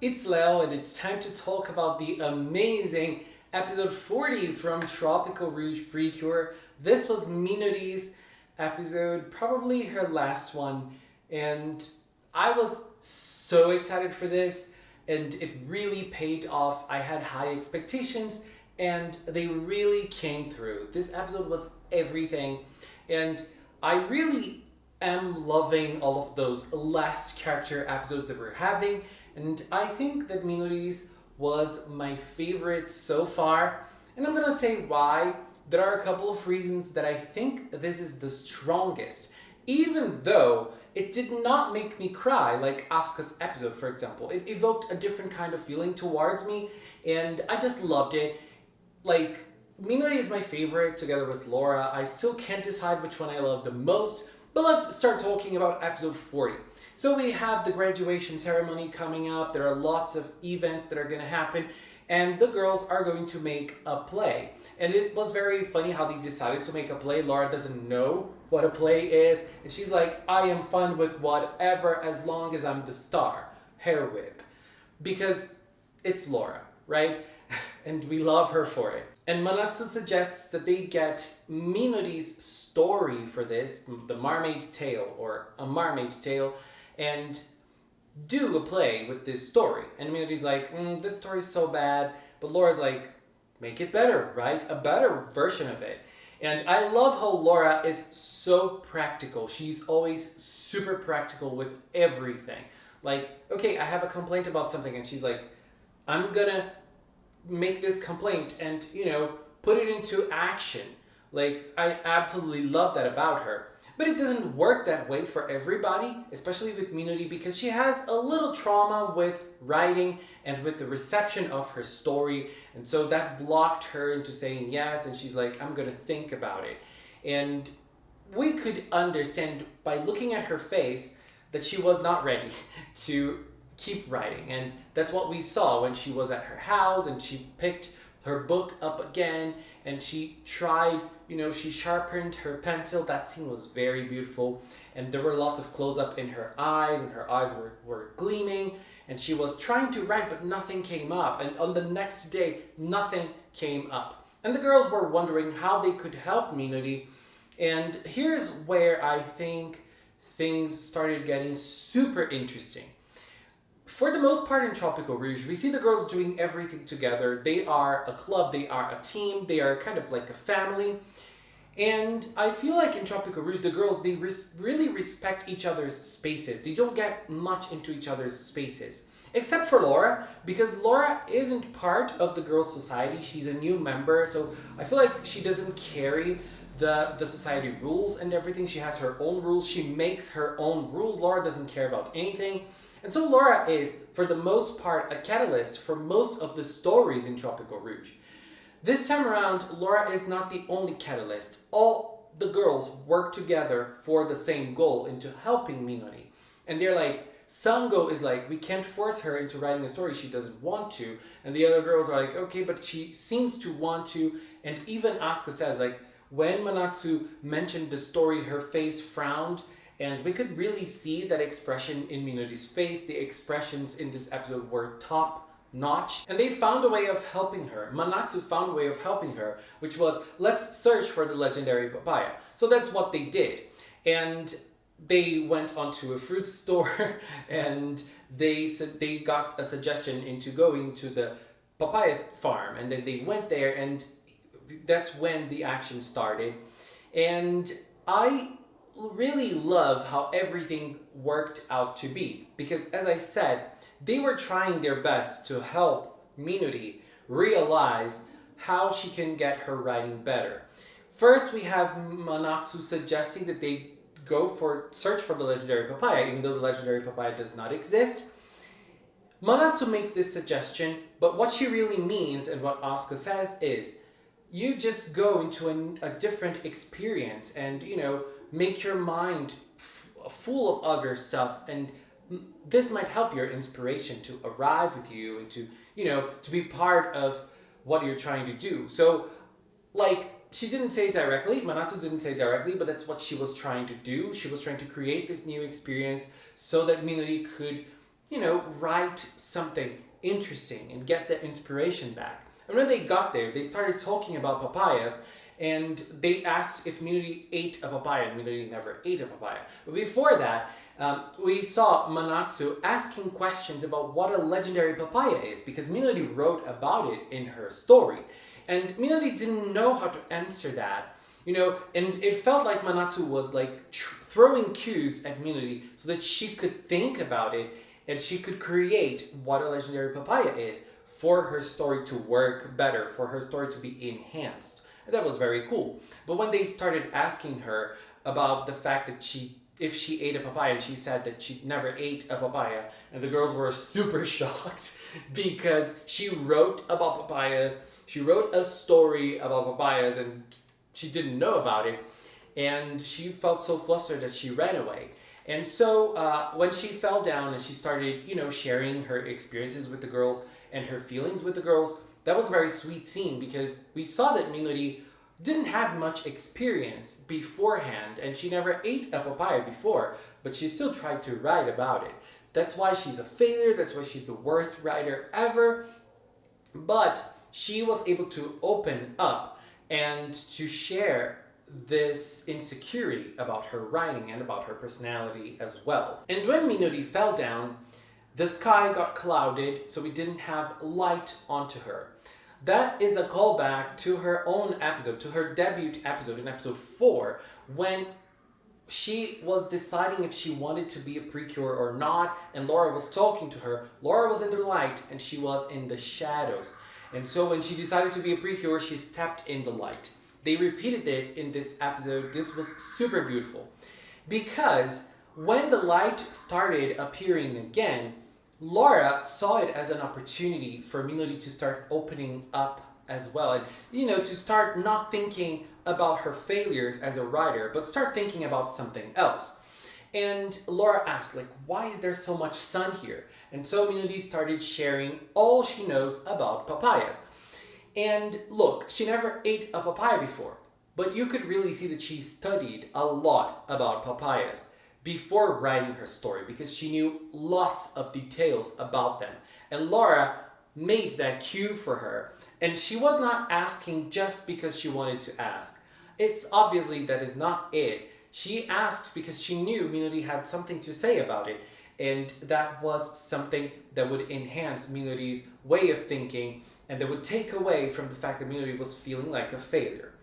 it's Leo and it's time to talk about the amazing episode 40 from Tropical-Rouge Precure. This was Minori's episode, probably her last one, and I was so excited for this and it really paid off. I had high expectations and they really came through. This episode was everything and I really am loving all of those last character episodes that we're having, and I think that Minori's was my favorite so far, and I'm gonna say why. There are a couple of reasons that I think this is the strongest, even though it did not make me cry like Asuka's episode, for example. It evoked a different kind of feeling towards me, and I just loved it. Like, Minori is my favorite together with Laura. I still can't decide which one I love the most, but let's start talking about episode 40. So we have the graduation ceremony coming up. There are lots of events that are going to happen, and the girls are going to make a play. And it was very funny how they decided to make a play. Laura doesn't know what a play is, and she's like, I am fine with whatever as long as I'm the star. Hair whip. Because it's Laura, right? And we love her for it. And Manatsu suggests that they get Minori's story for this, the Mermaid Tale, or A Mermaid Tale, and do a play with this story. And Minori's like, this story's so bad, but Laura's like, make it better, right? A better version of it. And I love how Laura is so practical. She's always super practical with everything. Like, okay, I have a complaint about something, and she's like, I'm gonna make this complaint and, put it into action. Like, I absolutely love that about her. But it doesn't work that way for everybody, especially with Minori, because she has a little trauma with writing and with the reception of her story. And so that blocked her into saying yes, and she's like, I'm gonna think about it. And we could understand by looking at her face that she was not ready to keep writing, and that's what we saw when she was at her house and she picked her book up again and she tried, she sharpened her pencil. That scene was very beautiful, and there were lots of close-up in her eyes, and her eyes were gleaming, and she was trying to write but nothing came up, and on the next day nothing came up, and the girls were wondering how they could help Minori. And here's where I think things started getting super interesting. For the most part in Tropical-Rouge, we see the girls doing everything together. They are a club, they are a team, they are kind of like a family. And I feel like in Tropical-Rouge, the girls, they really respect each other's spaces. They don't get much into each other's spaces. Except for Laura, because Laura isn't part of the girls' society. She's a new member, so I feel like she doesn't carry the society rules and everything. She has her own rules. She makes her own rules. Laura doesn't care about anything. And so Laura is, for the most part, a catalyst for most of the stories in Tropical-Rouge. This time around, Laura is not the only catalyst. All the girls work together for the same goal, into helping Minori. And they're like, Sango is like, we can't force her into writing a story she doesn't want to. And the other girls are like, okay, but she seems to want to. And even Asuka says, like, when Manatsu mentioned the story, her face frowned. And we could really see that expression in Minori's face. The expressions in this episode were top notch. And they found a way of helping her. Manatsu found a way of helping her, which was, let's search for the legendary papaya. So that's what they did. And they went onto a fruit store and they said they got a suggestion into going to the papaya farm. And then they went there, and that's when the action started. And I really love how everything worked out to be, because as I said, they were trying their best to help Minori realize how she can get her writing better. First, we have Manatsu suggesting that they search for the legendary papaya, even though the legendary papaya does not exist. Manatsu makes this suggestion, but what she really means and what Asuka says is, you just go into a different experience and, make your mind full of other stuff, and this might help your inspiration to arrive with you and to, to be part of what you're trying to do. So, like, she didn't say it directly, Manatsu didn't say it directly, but that's what she was trying to do. She was trying to create this new experience so that Minori could write something interesting and get the inspiration back. And when they got there, they started talking about papayas, and they asked if Minori ate a papaya, and Minori never ate a papaya. But before that, we saw Manatsu asking questions about what a legendary papaya is, because Minori wrote about it in her story. And Minori didn't know how to answer that, and it felt like Manatsu was like throwing cues at Minori so that she could think about it and she could create what a legendary papaya is for her story to work better, for her story to be enhanced. And that was very cool. But when they started asking her about the fact that if she ate a papaya, and she said that she never ate a papaya, and the girls were super shocked because she wrote about papayas, she wrote a story about papayas, and she didn't know about it, and she felt so flustered that she ran away. And so when she fell down and she started, sharing her experiences with the girls and her feelings with the girls, that was a very sweet scene, because we saw that Minori didn't have much experience beforehand, and she never ate a papaya before, but she still tried to write about it. That's why she's a failure, that's why she's the worst writer ever, but she was able to open up and to share this insecurity about her writing and about her personality as well. And when Minori fell down, the sky got clouded, so we didn't have light onto her. That is a callback to her own episode, to her debut episode in episode 4, when she was deciding if she wanted to be a precure or not, and Laura was talking to her. Laura was in the light and she was in the shadows. And so when she decided to be a precure, she stepped in the light. They repeated it in this episode. This was super beautiful, because when the light started appearing again, Laura saw it as an opportunity for Minori to start opening up as well, and to start not thinking about her failures as a writer, but start thinking about something else. And Laura asked, why is there so much sun here? And so Minori started sharing all she knows about papayas. And look, she never ate a papaya before, but you could really see that she studied a lot about papayas before writing her story, because she knew lots of details about them. And Laura made that cue for her, and she was not asking just because she wanted to ask. It's obviously that is not it. She asked because she knew Minori had something to say about it, and that was something that would enhance Minori's way of thinking, and that would take away from the fact that Minori was feeling like a failure.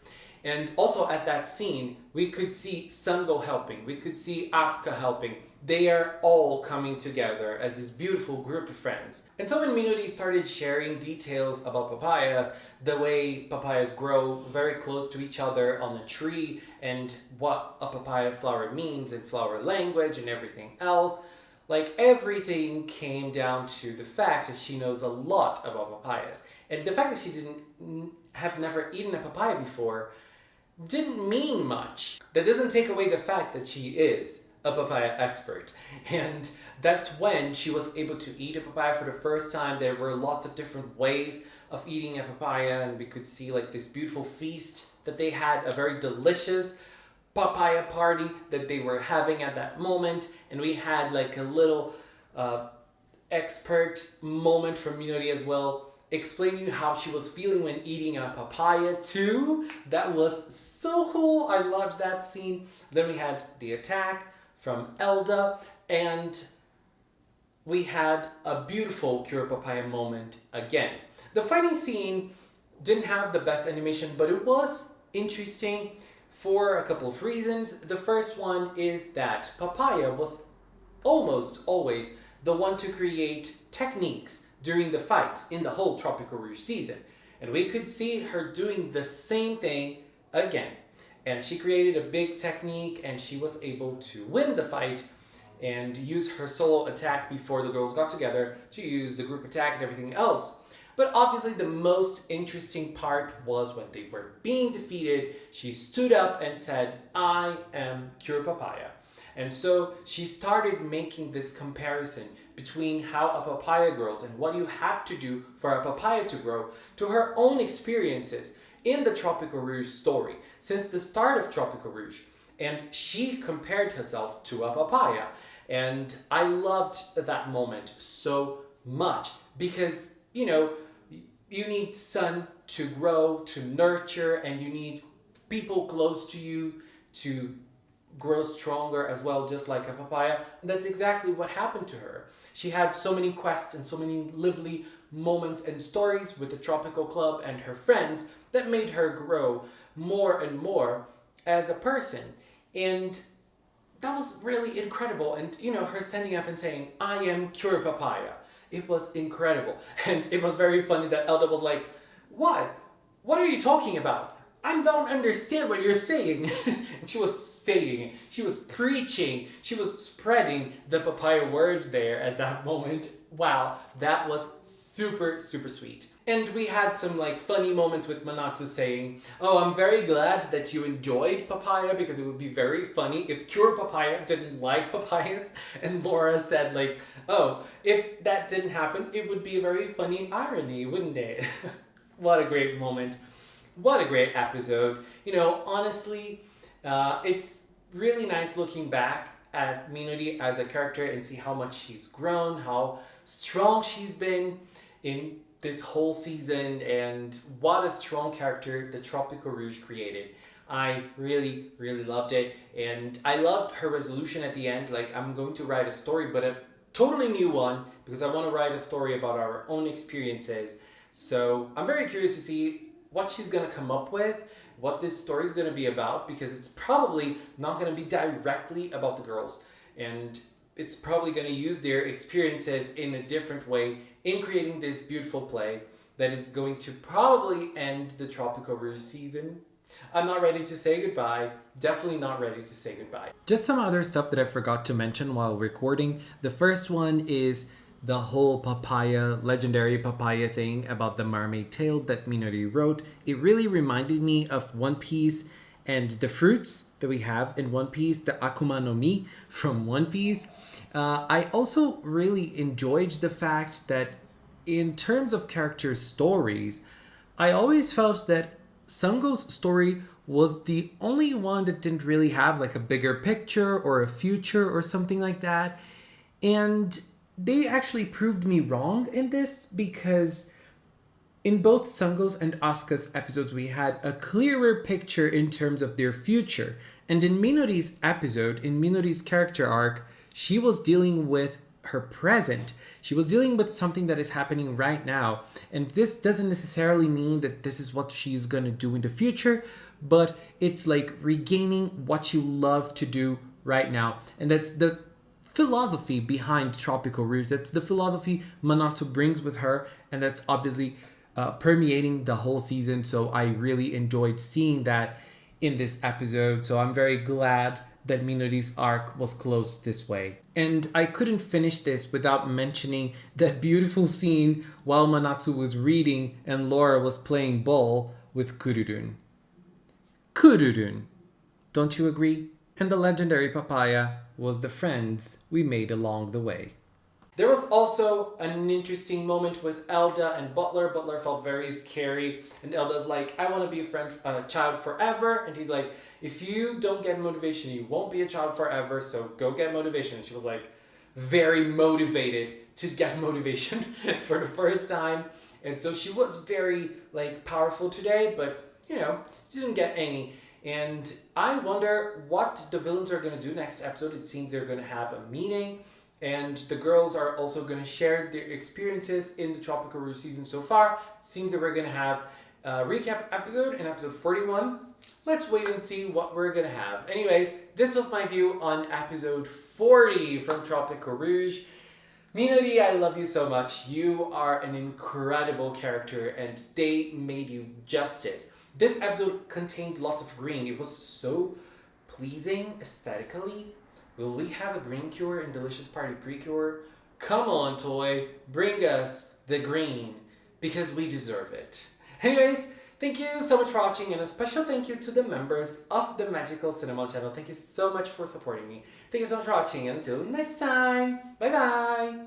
And also at that scene, we could see Sango helping, we could see Asuka helping. They are all coming together as this beautiful group of friends. And so when Minori started sharing details about papayas, the way papayas grow very close to each other on a tree, and what a papaya flower means in flower language and everything else, everything came down to the fact that she knows a lot about papayas. And the fact that she have never eaten a papaya before didn't mean much. That doesn't take away the fact that she is a papaya expert. And that's when she was able to eat a papaya for the first time. There were lots of different ways of eating a papaya, and we could see this beautiful feast that they had, a very delicious papaya party that they were having at that moment. And we had a little expert moment from Minori as well, explaining how she was feeling when eating a papaya too. That was so cool. I loved that scene. Then we had the attack from Elda, and we had a beautiful Cure Papaya moment again. The fighting scene didn't have the best animation, but it was interesting for a couple of reasons. The first one is that Papaya was almost always the one to create techniques during the fights in the whole Tropical-Rouge season. And we could see her doing the same thing again. And she created a big technique, and she was able to win the fight and use her solo attack before the girls got together to use the group attack and everything else. But obviously the most interesting part was when they were being defeated, she stood up and said, "I am Cure Papaya." And so she started making this comparison between how a papaya grows and what you have to do for a papaya to grow to her own experiences in the Tropical-Rouge story since the start of Tropical-Rouge. And she compared herself to a papaya. And I loved that moment so much because, you know, you need sun to grow, to nurture, and you need people close to you to grow stronger as well, just like a papaya. And that's exactly what happened to her. She had so many quests and so many lively moments and stories with the Tropical Club and her friends that made her grow more and more as a person. And that was really incredible. And, you know, her standing up and saying, I am Cure Papaya. It was incredible. And it was very funny that Elda was like, what? What are you talking about? I don't understand what you're saying. And she was saying, she was preaching, she was spreading the papaya word there at that moment. Wow, that was super, super sweet. And we had some like funny moments with Manatsu saying, oh, I'm very glad that you enjoyed papaya because it would be very funny if Cure Papaya didn't like papayas. And Laura said like, oh, if that didn't happen, it would be a very funny irony, wouldn't it? What a great moment. What a great episode. You know, honestly, it's really nice looking back at Minori as a character and see how much she's grown, how strong she's been in this whole season, and what a strong character the Tropical-Rouge created. I really, really loved it, and I loved her resolution at the end. Like, I'm going to write a story, but a totally new one, because I want to write a story about our own experiences. So I'm very curious to see what she's going to come up with, what this story is going to be about, because it's probably not going to be directly about the girls, and it's probably going to use their experiences in a different way in creating this beautiful play that is going to probably end the Tropical-Rouge season. I'm not ready to say goodbye. Definitely not ready to say goodbye. Just some other stuff that I forgot to mention while recording. The first one is the whole papaya, legendary papaya thing about the mermaid tale that Minori wrote. It really reminded me of One Piece and the fruits that we have in One Piece, the Akuma no Mi from One Piece. I also really enjoyed the fact that in terms of character stories, I always felt that Sango's story was the only one that didn't really have like a bigger picture or a future or something like that. And they actually proved me wrong in this, because in both Sango's and Asuka's episodes, we had a clearer picture in terms of their future. And in Minori's episode, in Minori's character arc, she was dealing with her present. She was dealing with something that is happening right now. And this doesn't necessarily mean that this is what she's going to do in the future, but it's like regaining what you love to do right now. And that's the philosophy behind Tropical-Rouge. That's the philosophy Manatsu brings with her, and that's obviously permeating the whole season. So I really enjoyed seeing that in this episode. So I'm very glad that Minori's arc was closed this way. And I couldn't finish this without mentioning that beautiful scene while Manatsu was reading and Laura was playing ball with Kururun. Kururun, don't you agree? And the legendary papaya was the friends we made along the way. There was also an interesting moment with Elda and Butler. Butler felt very scary, and Elda's like, I want to be a child forever. And he's like, if you don't get motivation, you won't be a child forever, so go get motivation. And she was like, very motivated to get motivation for the first time. And so she was very like powerful today, but you know, she didn't get any. And I wonder what the villains are going to do next episode. It seems they're going to have a meeting. And the girls are also going to share their experiences in the Tropical-Rouge season so far. It seems that we're going to have a recap episode in episode 41. Let's wait and see what we're going to have. Anyways, this was my view on episode 40 from Tropical-Rouge. Minori, I love you so much. You are an incredible character and they made you justice. This episode contained lots of green. It was so pleasing aesthetically. Will we have a green cure in Delicious Party Precure? Come on, Toy, bring us the green, because we deserve it. Anyways, thank you so much for watching, and a special thank you to the members of the Magical Cinema channel. Thank you so much for supporting me. Thank you so much for watching, and until next time, bye bye!